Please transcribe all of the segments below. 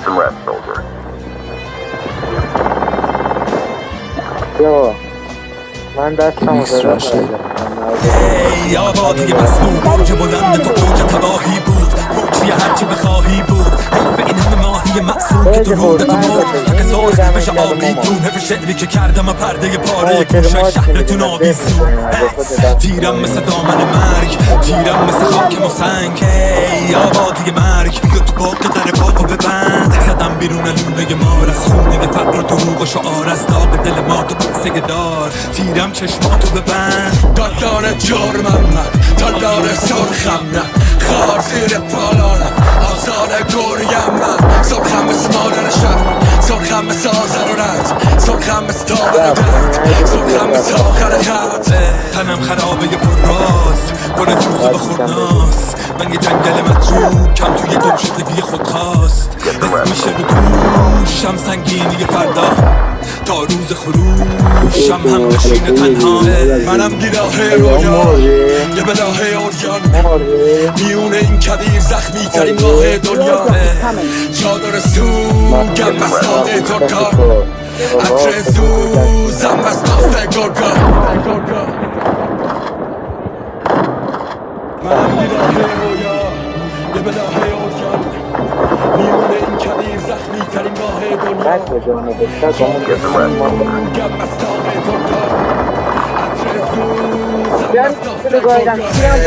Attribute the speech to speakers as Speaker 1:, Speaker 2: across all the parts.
Speaker 1: some rest, soldier.
Speaker 2: یا من دستم رو
Speaker 3: ای آبادی مسلوب اوج بلند تو اوج تباهی بود موجی هرچی بخواهی بود حیف این همه ماهی معصوم که درود تو مرد اگه زور بشه آمیدون حیف شعری که کردم پرده پاره گوشه شهرتون آویزون تیرم مثل دامن مرگ تیرم مثل خاکم و سنگ ای آبادی مرگ بیا تو باغ در باغو ببند زدم بیرون لونه مار از خونه فقر و دروغ و شعار از داغ دل ما تو بوسه دار تیرم چشماتو ببند دادار جرمم من تالار سرخم نه خار زیر پالانم آزار گریم من سرخم مثل مادر شب سرخم مثل آزر و رد سرخم مثل تابر و درد سرخم مثل آخر خط تنم خرابه پر راست گل روزو بخور ناس من یه جنگل متروک کم توی گم شدگی خود خواست حس میشه رو دوشم سنگینی فردا تا روز خروشم هم نشین تنها منم گیراه رویا یه بلاه اوریان میونه این کبیر زخمی ترین ماه دنیا چادر سوگم مستانه ترکا عطر زوزم از نافت گرگا منم گیراه رویا یه بلاه اوریان میونه این کبیر زخمی ترین ماه دنیا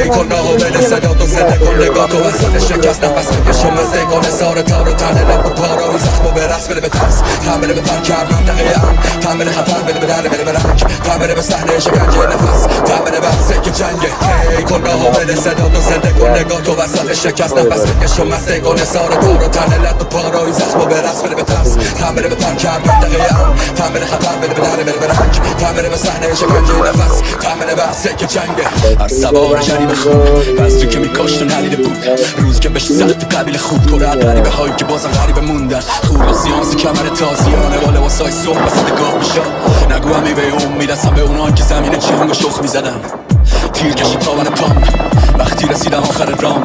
Speaker 3: گناه و بل صدا تو زده کن نگاه تو وسط شکست نفس بکشم از دیگان سار تار و تنه لب و پارا زخم و برس بده به ترس تعمله به پر کرد منطقه هم تعمله خطر بده به در بده به رنگ تعمله به صحنه شکنجه نفس تعمله بحثه که جنگه گناه و بل صدا تو زده کن نگاه تو وسط شکست نفس بکشم از دیگان سار تار و تنه لب و پارا زخم و برس بده به ترس تعمله به پر کرد منطقه هم تعمله خطر بده به در بده به رنگ تعمله به صحنه شکنجه نفس تعمله بحثه که جنگه هر سوار جریب خون بسری که میکاشت و ندیده بود روزی که بهش سخت قبیل خوب تو رد غریبه هایی که بازم غریبه موندن خور و سیانس کمر تازیانه با لباسای صبح بسید گاه میشا نگو همی به امید هستم به اونان که زمین جنگ و شخ میزدم تیر کشی تاون پام وقتی رسیدم آخر رام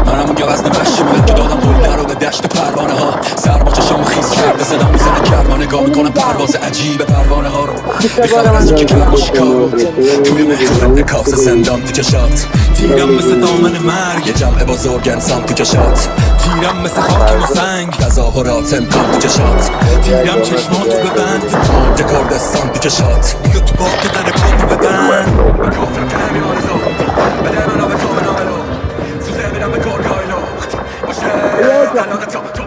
Speaker 3: منم اون گوزن وحشی بودم که دادم قله رو به دشت پروانه ها سرما چشام خیز کرده صدام میزنه کرما نگاه میکنم پرواز عجیب پروانه ها رو بخبر از این که کرم و شکار بود توی مهور نکاس زندان تو کشات تیرم مثل دامن مرگ یه جمع بزرگ انسان تو کشات تیرم مثل خاکم و سنگ تظاهرات امکان تو کشات تیرم چشماتو ببند موج کردستان تو کشات بیا تو باغ در باغو ببند کافر که نمی آرزو بده من آب تو من آملو سوزه میرم به گرگای لخت باشه تلاق تو